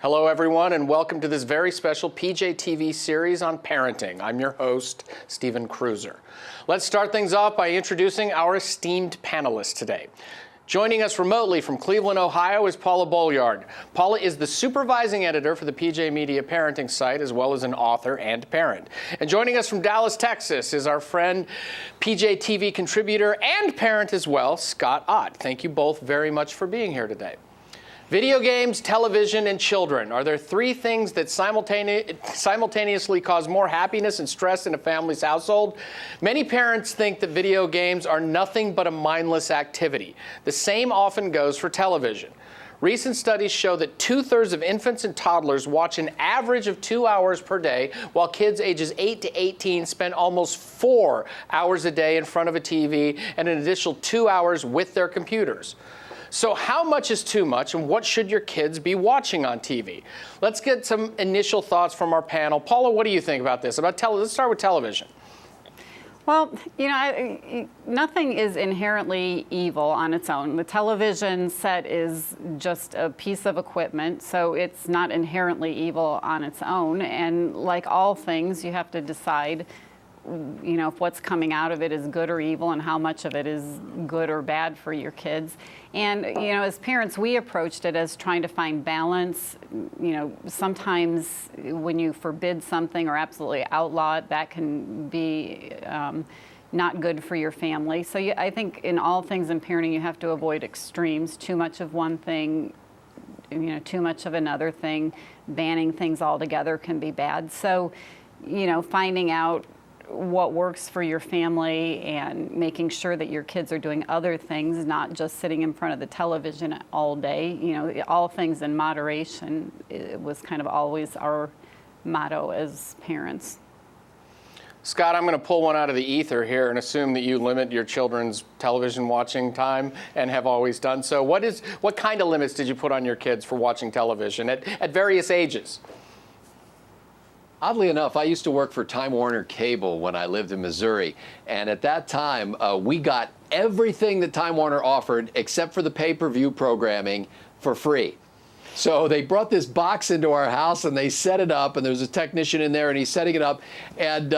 Hello, everyone, and welcome to this very special PJTV series on parenting. I'm your host, Stephen Kruiser. Let's start things off by introducing our esteemed panelists today. Joining us remotely from Cleveland, Ohio is Paula Bolyard. Paula is the supervising editor for the PJ Media parenting site, as well as an author and parent. And joining us from Dallas, Texas is our friend, PJTV contributor and parent as well, Scott Ott. Thank you both very much for being here today. Video games, television, and children. Are there three things that simultaneously cause more happiness and stress in a family's household? Many parents think that video games are nothing but a mindless activity. The same often goes for television. Recent studies show that 2/3 of infants and toddlers watch an average of 2 hours per day, while kids ages 8 to 18 spend almost 4 hours a day in front of a TV and an additional 2 hours with their computers. So how much is too much, and what should your kids be watching on TV? Let's get some initial thoughts from our panel. Paula, what do you think about this? Let's start with television. Well, nothing is inherently evil on its own. The television set is just a piece of equipment, so it's not inherently evil on its own. And like all things, you have to decide if what's coming out of it is good or evil and how much of it is good or bad for your kids. And, as parents, we approached it as trying to find balance. Sometimes when you forbid something or absolutely outlaw it, that can be not good for your family. So I think in all things in parenting, you have to avoid extremes. Too much of one thing, too much of another thing. Banning things altogether can be bad. So, finding out what works for your family and making sure that your kids are doing other things, not just sitting in front of the television all day. All things in moderation, it was kind of always our motto as parents. Scott, I'm going to pull one out of the ether here and assume that you limit your children's television watching time and have always done so. What kind of limits did you put on your kids for watching television at various ages? Oddly enough, I used to work for Time Warner Cable when I lived in Missouri. And at that time, we got everything that Time Warner offered except for the pay-per-view programming for free. So they brought this box into our house and they set it up, and there was a technician in there and he's setting it up. And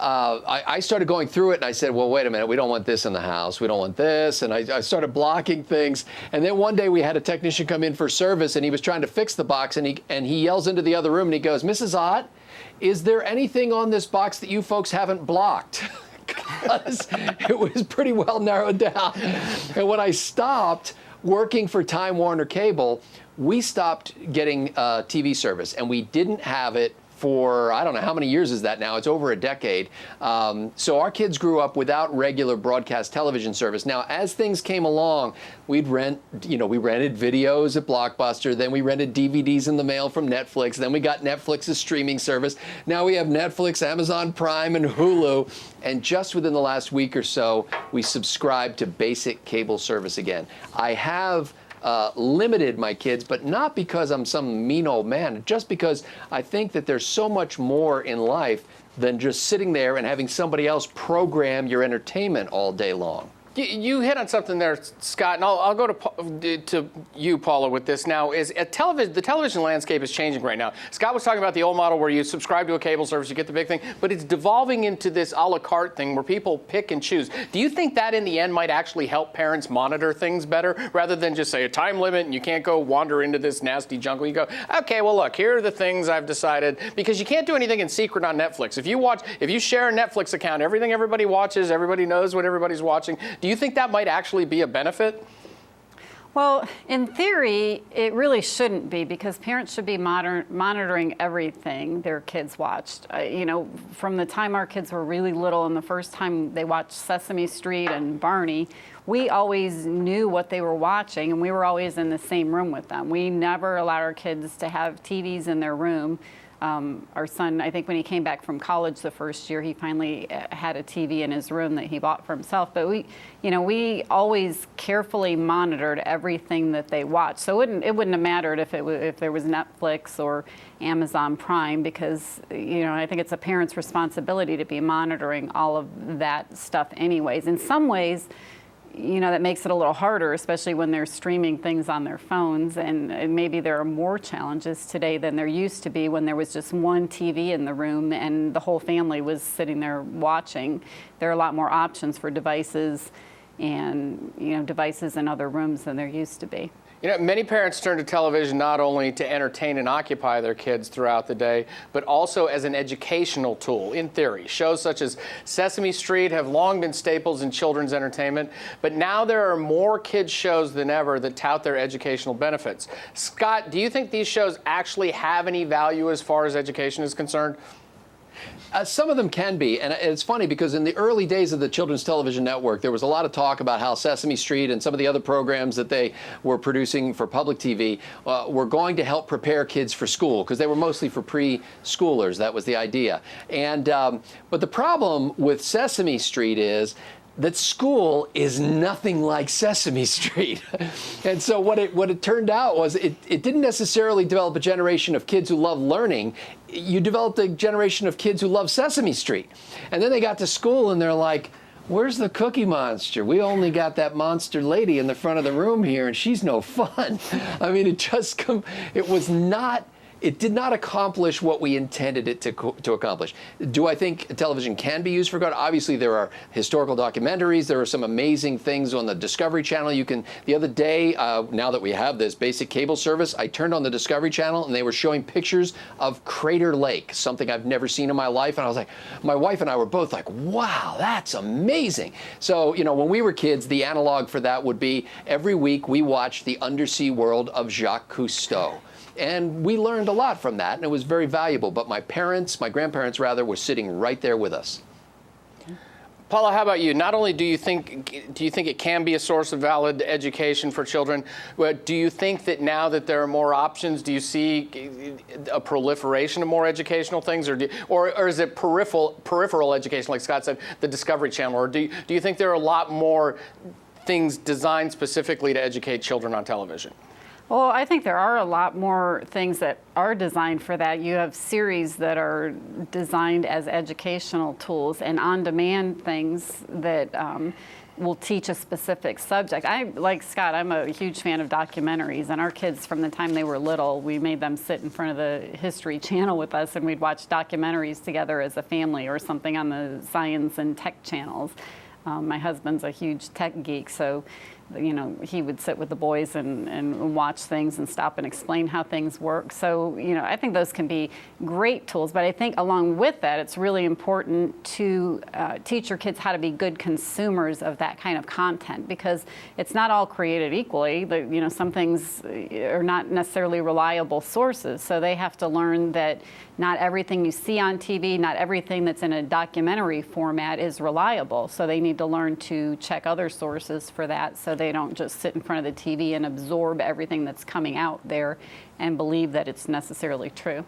I started going through it and I said, well, wait a minute, we don't want this in the house. We don't want this. And I started blocking things. And then one day we had a technician come in for service and he was trying to fix the box, and he yells into the other room and he goes, Mrs. Ott, is there anything on this box that you folks haven't blocked? Because it was pretty well narrowed down. And when I stopped working for Time Warner Cable, we stopped getting TV service, and we didn't have it for, I don't know, how many years is that now? It's over a decade. So our kids grew up without regular broadcast television service. Now, as things came along, we rented videos at Blockbuster, then we rented DVDs in the mail from Netflix, then we got Netflix's streaming service. Now we have Netflix, Amazon Prime, and Hulu. And just within the last week or so, we subscribed to basic cable service again. I have limited my kids, but not because I'm some mean old man, just because I think that there's so much more in life than just sitting there and having somebody else program your entertainment all day long. You hit on something there, Scott, and I'll go to you, Paula, with this now. The television landscape is changing right now. Scott was talking about the old model where you subscribe to a cable service, you get the big thing, but it's devolving into this a la carte thing where people pick and choose. Do you think that in the end might actually help parents monitor things better, rather than just say a time limit and you can't go wander into this nasty jungle? You go, okay, well, look, here are the things I've decided, because you can't do anything in secret on Netflix. If you share a Netflix account, everything everybody watches, everybody knows what everybody's watching. Do you think that might actually be a benefit? Well, in theory, it really shouldn't be, because parents should be monitoring everything their kids watched. From the time our kids were really little and the first time they watched Sesame Street and Barney, we always knew what they were watching, and we were always in the same room with them. We never allowed our kids to have TVs in their room. Our son, I think when he came back from college the first year, he finally had a TV in his room that he bought for himself. But we always carefully monitored everything that they watched. So it wouldn't have mattered if there was Netflix or Amazon Prime, because I think it's a parent's responsibility to be monitoring all of that stuff anyways. In some ways, that makes it a little harder, especially when they're streaming things on their phones. And maybe there are more challenges today than there used to be when there was just one TV in the room and the whole family was sitting there watching. There are a lot more options for devices and devices in other rooms than there used to be. Many parents turn to television not only to entertain and occupy their kids throughout the day, but also as an educational tool, in theory. Shows such as Sesame Street have long been staples in children's entertainment, but now there are more kids' shows than ever that tout their educational benefits. Scott, do you think these shows actually have any value as far as education is concerned? Some of them can be, and it's funny because in the early days of the Children's Television Network, there was a lot of talk about how Sesame Street and some of the other programs that they were producing for public TV were going to help prepare kids for school, because they were mostly for preschoolers. That was the idea. And but the problem with Sesame Street is that school is nothing like Sesame Street. And so what it turned out was it didn't necessarily develop a generation of kids who love learning. You developed a generation of kids who love Sesame Street. And then they got to school and they're like, where's the Cookie Monster? We only got that monster lady in the front of the room here and she's no fun. I mean, it did not accomplish what we intended it to accomplish. Do I think television can be used for good? Obviously, there are historical documentaries. There are some amazing things on the Discovery Channel. The other day, now that we have this basic cable service, I turned on the Discovery Channel and they were showing pictures of Crater Lake, something I've never seen in my life. And I was like, my wife and I were both like, wow, that's amazing. So, when we were kids, the analog for that would be every week we watched the undersea world of Jacques Cousteau. And we learned a lot from that, and it was very valuable. But my grandparents rather, were sitting right there with us. Paula, how about you? Not only do you think it can be a source of valid education for children, but do you think that now that there are more options, do you see a proliferation of more educational things, or is it peripheral education, like Scott said, the Discovery Channel, or do you think there are a lot more things designed specifically to educate children on television? Well, I think there are a lot more things that are designed for that. You have series that are designed as educational tools and on-demand things that will teach a specific subject. Like Scott, I'm a huge fan of documentaries, and our kids, from the time they were little, we made them sit in front of the History Channel with us, and we'd watch documentaries together as a family, or something on the science and tech channels. My husband's a huge tech geek, so he would sit with the boys and watch things and stop and explain how things work. So, I think those can be great tools, but I think along with that, it's really important to teach your kids how to be good consumers of that kind of content, because it's not all created equally. Some things are not necessarily reliable sources, so they have to learn that not everything you see on TV, not everything that's in a documentary format is reliable. So they need to learn to check other sources for that, so they don't just sit in front of the TV and absorb everything that's coming out there and believe that it's necessarily true.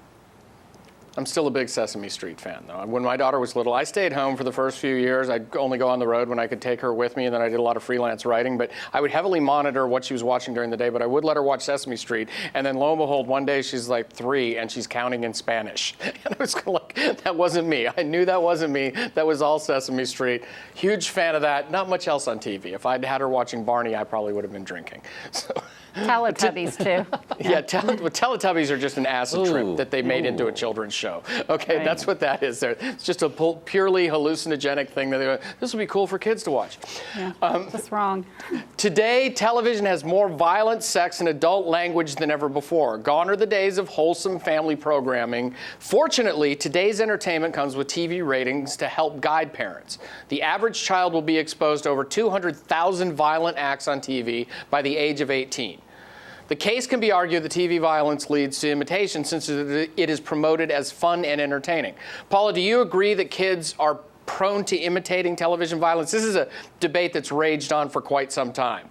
I'm still a big Sesame Street fan, though. When my daughter was little, I stayed home for the first few years. I'd only go on the road when I could take her with me, and then I did a lot of freelance writing. But I would heavily monitor what she was watching during the day, but I would let her watch Sesame Street. And then lo and behold, one day she's like 3, and she's counting in Spanish. And I was like, that wasn't me. I knew that wasn't me. That was all Sesame Street. Huge fan of that. Not much else on TV. If I'd had her watching Barney, I probably would have been drinking. So. Teletubbies, too. Yeah, Teletubbies are just an acid trip that they made into a children's show. Okay, Right. That's what that is. It's just a purely hallucinogenic thing that they go, this would be cool for kids to watch. Yeah, just wrong. Today, television has more violent, sex, and adult language than ever before. Gone are the days of wholesome family programming. Fortunately, today's entertainment comes with TV ratings to help guide parents. The average child will be exposed to over 200,000 violent acts on TV by the age of 18. The case can be argued that TV violence leads to imitation, since it is promoted as fun and entertaining. Paula, do you agree that kids are prone to imitating television violence? This is a debate that's raged on for quite some time.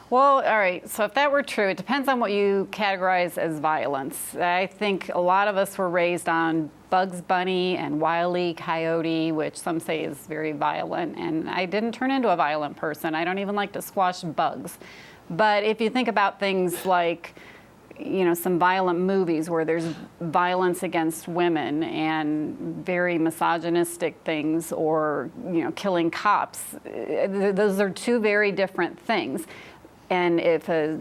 Well, all right, so if that were true, it depends on what you categorize as violence. I think a lot of us were raised on Bugs Bunny and Wile E. Coyote, which some say is very violent, and I didn't turn into a violent person. I don't even like to squash bugs. But if you think about things like some violent movies where there's violence against women and very misogynistic things, or killing cops. Those are two very different things. And if a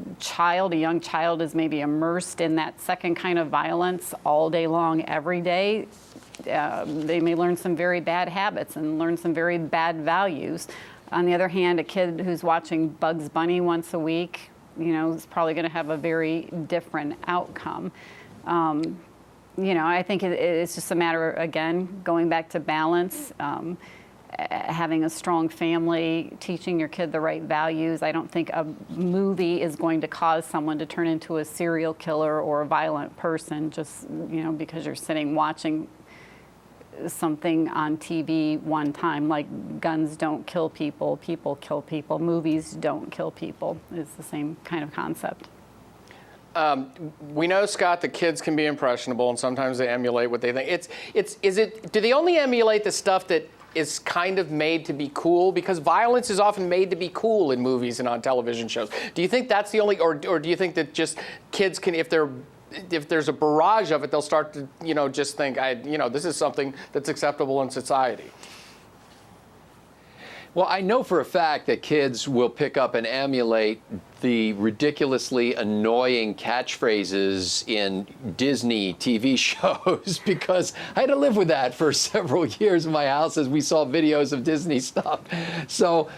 young child is maybe immersed in that second kind of violence all day long, every day, they may learn some very bad habits and learn some very bad values. On the other hand, a kid who's watching Bugs Bunny once a week, is probably going to have a very different outcome. I think it's just a matter, again, going back to balance, having a strong family, teaching your kid the right values. I don't think a movie is going to cause someone to turn into a serial killer or a violent person just, because you're sitting watching something on TV one time. Like, guns don't kill people, people kill people. Movies don't kill people. It's the same kind of concept. We know, Scott, that kids can be impressionable, and sometimes they emulate what they think. Do they only emulate the stuff that is kind of made to be cool? Because violence is often made to be cool in movies and on television shows. Do you think that's the only, or do you think that just kids can, if there's a barrage of it, they'll start to, just think, this is something that's acceptable in society? Well, I know for a fact that kids will pick up and emulate the ridiculously annoying catchphrases in Disney TV shows, because I had to live with that for several years in my house as we saw videos of Disney stuff. So,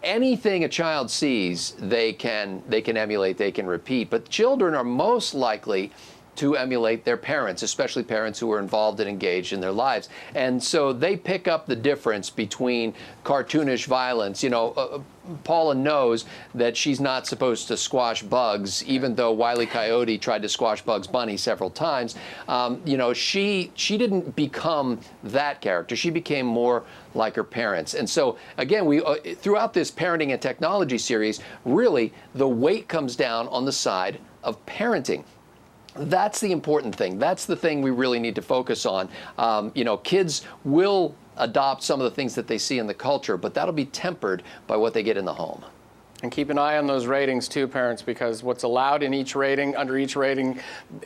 anything a child sees, they can emulate, they can repeat. But children are most likely to emulate their parents, especially parents who are involved and engaged in their lives. And so they pick up the difference between cartoonish violence. Paula knows that she's not supposed to squash bugs, even though Wile E. Coyote tried to squash Bugs Bunny several times. She didn't become that character. She became more like her parents. And so, again, we throughout this parenting and technology series, really, the weight comes down on the side of parenting. That's the important thing. That's the thing we really need to focus on. Kids will adopt some of the things that they see in the culture, but that'll be tempered by what they get in the home. And keep an eye on those ratings too, parents, because what's allowed in each rating, under each rating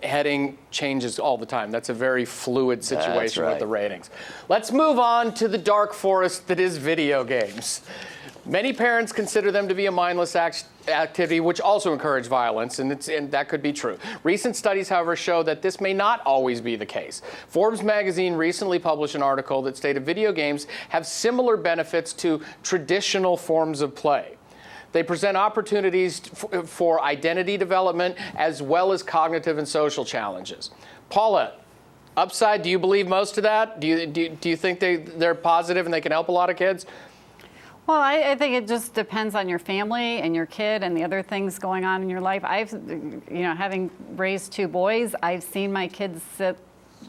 heading, changes all the time. That's a very fluid situation with the ratings. Let's move on to the dark forest that is video games. Many parents consider them to be a mindless activity, which also encourage violence, and that could be true. Recent studies, however, show that this may not always be the case. Forbes magazine recently published an article that stated video games have similar benefits to traditional forms of play. They present opportunities for identity development as well as cognitive and social challenges. Paula, upside, do you believe most of that? Do you think they're positive and they can help a lot of kids? Well, I think it just depends on your family and your kid and the other things going on in your life. Having raised two boys, I've seen my kids sit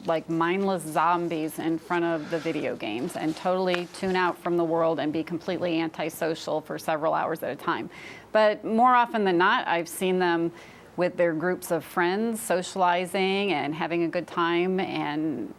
like mindless zombies in front of the video games and totally tune out from the world and be completely antisocial for several hours at a time. But more often than not, I've seen them with their groups of friends, socializing and having a good time, and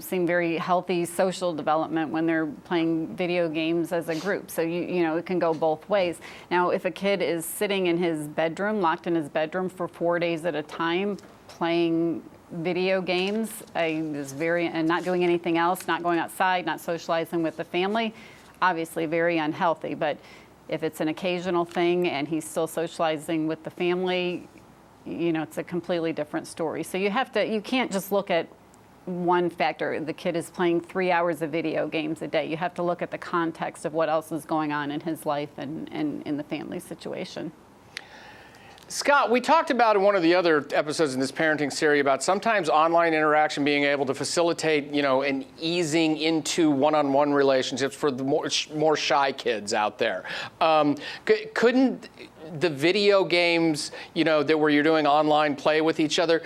seeing very healthy social development when they're playing video games as a group. So it can go both ways. Now, if a kid is sitting in his bedroom, locked in his bedroom for 4 days at a time, playing video games, and not doing anything else, not going outside, not socializing with the family, obviously very unhealthy. But if it's an occasional thing and he's still socializing with the family, it's a completely different story. So you can't just look at one factor. The kid is playing 3 hours of video games a day. You have to look at the context of what else is going on in his life and in the family situation. Scott, we talked about in one of the other episodes in this parenting series about sometimes online interaction being able to facilitate, an easing into one-on-one relationships for the more shy kids out there. Couldn't the video games, where you're doing online play with each other,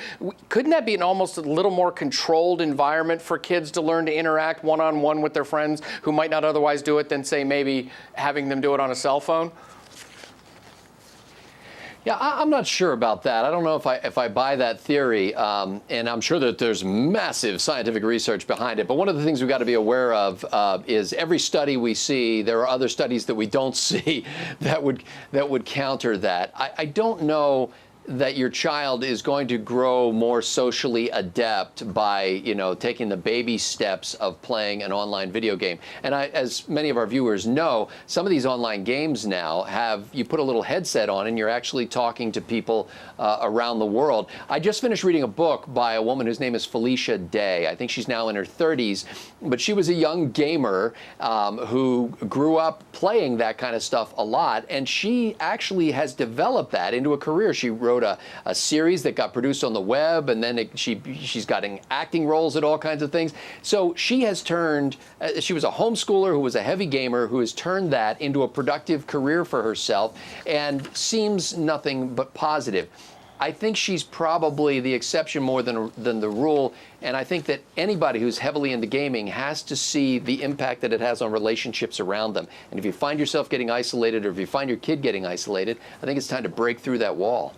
couldn't that be an almost a little more controlled environment for kids to learn to interact one-on-one with their friends who might not otherwise do it than, say, maybe having them do it on a cell phone? Yeah, I'm not sure about that. I don't know if I buy that theory, and I'm sure that there's massive scientific research behind it. But one of the things we've got to be aware of is every study we see, there are other studies that we don't see that would counter that. I don't know that your child is going to grow more socially adept by, taking the baby steps of playing an online video game. And as many of our viewers know, some of these online games now you put a little headset on and you're actually talking to people around the world. I just finished reading a book by a woman whose name is Felicia Day. I think she's now in her 30s, but she was a young gamer who grew up playing that kind of stuff a lot, and she actually has developed that into a career. She wrote a series that got produced on the web, and then she's gotten acting roles at all kinds of things. So she has turned, she was a homeschooler who was a heavy gamer who has turned that into a productive career for herself and seems nothing but positive. I think she's probably the exception more than the rule, and I think that anybody who's heavily into gaming has to see the impact that it has on relationships around them. And if you find yourself getting isolated, or if you find your kid getting isolated, I think it's time to break through that wall.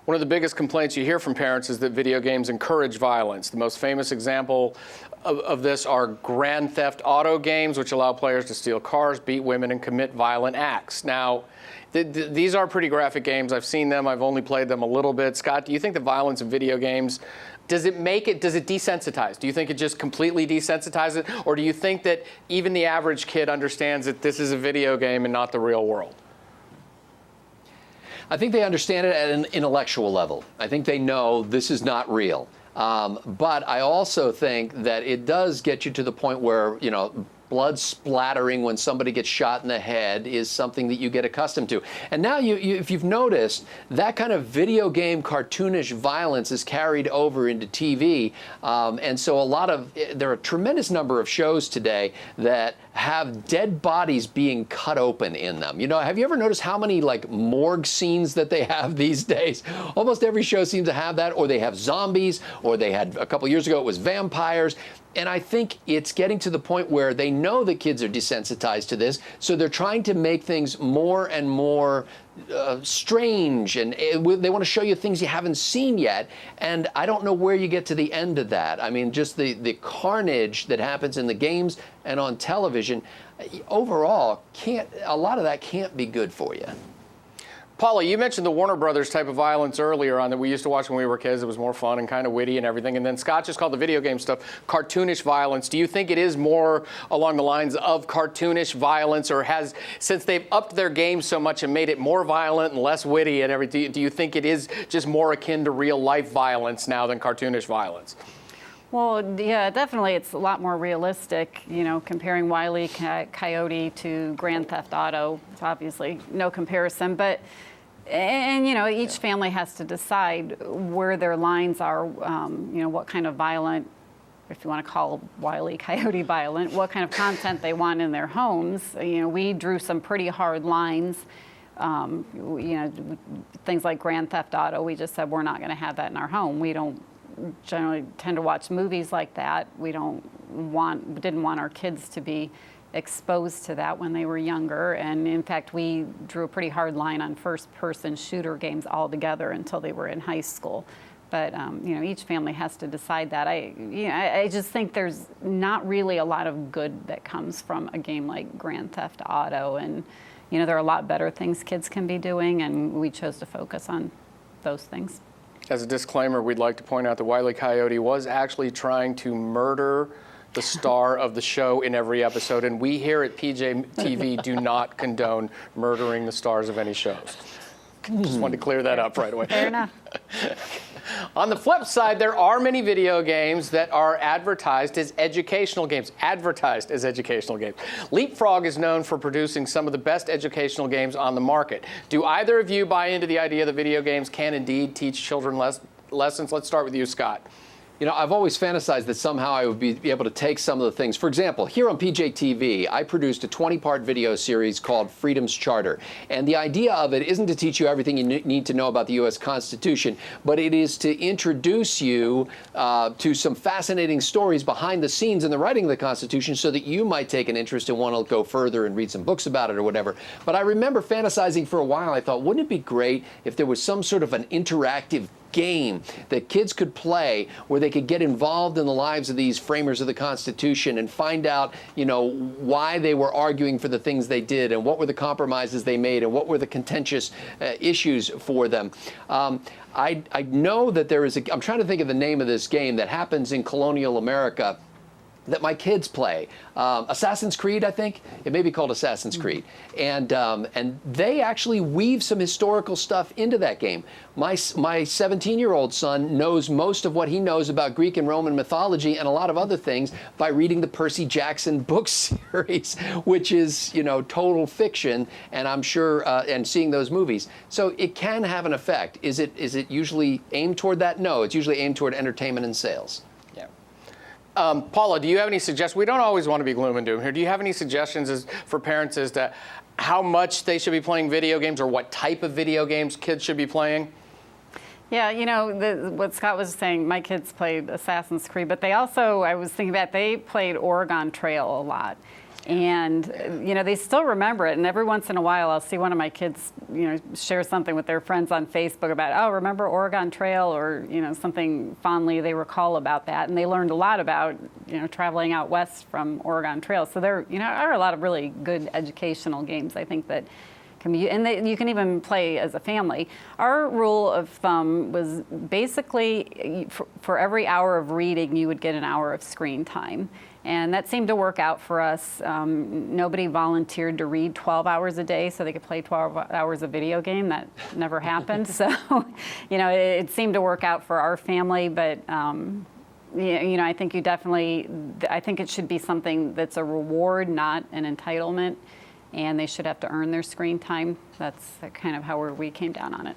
One of the biggest complaints you hear from parents is that video games encourage violence. The most famous example of this are Grand Theft Auto games, which allow players to steal cars, beat women, and commit violent acts. Now, these are pretty graphic games. I've seen them. I've only played them a little bit. Scott, do you think the violence in video games, does it desensitize? Do you think it just completely desensitizes it? Or do you think that even the average kid understands that this is a video game and not the real world? I think they understand it at an intellectual level. I think they know this is not real. But I also think that it does get you to the point where, blood splattering when somebody gets shot in the head is something that you get accustomed to. And now, if you've noticed, that kind of video game cartoonish violence is carried over into TV. And so there are a tremendous number of shows today that have dead bodies being cut open in them. Have you ever noticed how many morgue scenes that they have these days? Almost every show seems to have that, or they have zombies, or they had a couple years ago it was vampires. And I think it's getting to the point where they know that kids are desensitized to this, so they're trying to make things more and more strange, and they want to show you things you haven't seen yet. And I don't know where you get to the end of that. I mean, just the carnage that happens in the games and on television, overall, a lot of that can't be good for you. Paula, you mentioned the Warner Brothers type of violence earlier on that we used to watch when we were kids. It was more fun and kind of witty and everything. And then Scott just called the video game stuff cartoonish violence. Do you think it is more along the lines of cartoonish violence, or since they've upped their game so much and made it more violent and less witty and everything, do you think it is just more akin to real life violence now than cartoonish violence? Well, yeah, definitely it's a lot more realistic, comparing Wile E. Coyote to Grand Theft Auto. It's obviously no comparison, but each family has to decide where their lines are, what kind of violent, if you want to call Wile E. Coyote violent, what kind of content they want in their homes. We drew some pretty hard lines. Things like Grand Theft Auto, we just said we're not going to have that in our home. We don't generally tend to watch movies like that. We didn't want our kids to be exposed to that when they were younger. And in fact, we drew a pretty hard line on first-person shooter games altogether until they were in high school. But each family has to decide that. I just think there's not really a lot of good that comes from a game like Grand Theft Auto, and there are a lot better things kids can be doing, and we chose to focus on those things. As a disclaimer, we'd like to point out that Wile E. Coyote was actually trying to murder the star of the show in every episode, and we here at PJTV do not condone murdering the stars of any shows. Just wanted to clear that up right away. Fair enough. On the flip side, there are many video games that are advertised as educational games. Leapfrog is known for producing some of the best educational games on the market. Do either of you buy into the idea that video games can indeed teach children lessons? Let's start with you, Scott. I've always fantasized that somehow I would be able to take some of the things. For example, here on PJTV, I produced a 20-part video series called Freedom's Charter. And the idea of it isn't to teach you everything you need to know about the U.S. Constitution, but it is to introduce you to some fascinating stories behind the scenes in the writing of the Constitution, so that you might take an interest and want to go further and read some books about it or whatever. But I remember fantasizing for a while. I thought, wouldn't it be great if there was some sort of an interactive game that kids could play where they could get involved in the lives of these framers of the Constitution and find out, why they were arguing for the things they did and what were the compromises they made and what were the contentious issues for them. I know that there is I'm trying to think of the name of this game that happens in colonial America that my kids play. Assassin's Creed, I think. It may be called Assassin's Creed. And they actually weave some historical stuff into that game. My 17-year-old son knows most of what he knows about Greek and Roman mythology and a lot of other things by reading the Percy Jackson book series, which is, total fiction, and I'm sure, and seeing those movies. So it can have an effect. Is it usually aimed toward that? No, it's usually aimed toward entertainment and sales. Paula, do you have any suggestions? We don't always want to be gloom and doom here. Do you have any suggestions for parents as to how much they should be playing video games or what type of video games kids should be playing? Yeah, what Scott was saying, my kids played Assassin's Creed, but they also, I was thinking about, they played Oregon Trail a lot. And, they still remember it. And every once in a while, I'll see one of my kids, share something with their friends on Facebook about, oh, remember Oregon Trail, or, something fondly they recall about that. And they learned a lot about, traveling out west from Oregon Trail. So there, are a lot of really good educational games, I think, that can be, and you can even play as a family. Our rule of thumb was basically for every hour of reading, you would get an hour of screen time. And that seemed to work out for us. Nobody volunteered to read 12 hours a day so they could play 12 hours of video game. That never happened. So, it seemed to work out for our family. But, I think I think it should be something that's a reward, not an entitlement. And they should have to earn their screen time. That's kind of how we came down on it.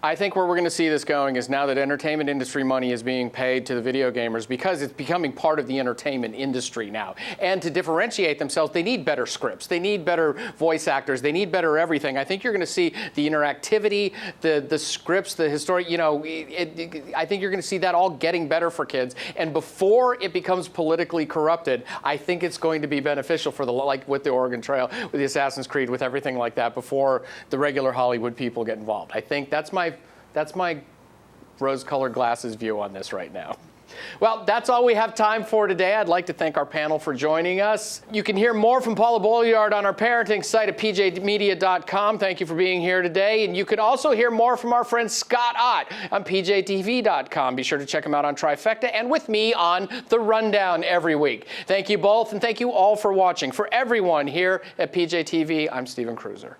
I think where we're going to see this going is now that entertainment industry money is being paid to the video gamers, because it's becoming part of the entertainment industry now. And to differentiate themselves, they need better scripts. They need better voice actors. They need better everything. I think you're going to see the interactivity, the scripts, the historic, I think you're going to see that all getting better for kids. And before it becomes politically corrupted, I think it's going to be beneficial for like with the Oregon Trail, with the Assassin's Creed, with everything like that, before the regular Hollywood people get involved. I think that's my rose-colored glasses view on this right now. Well, that's all we have time for today. I'd like to thank our panel for joining us. You can hear more from Paula Bolyard on our parenting site at pjmedia.com. Thank you for being here today. And you can also hear more from our friend Scott Ott on pjtv.com. Be sure to check him out on Trifecta and with me on The Rundown every week. Thank you both, and thank you all for watching. For everyone here at PJTV, I'm Stephen Kruiser.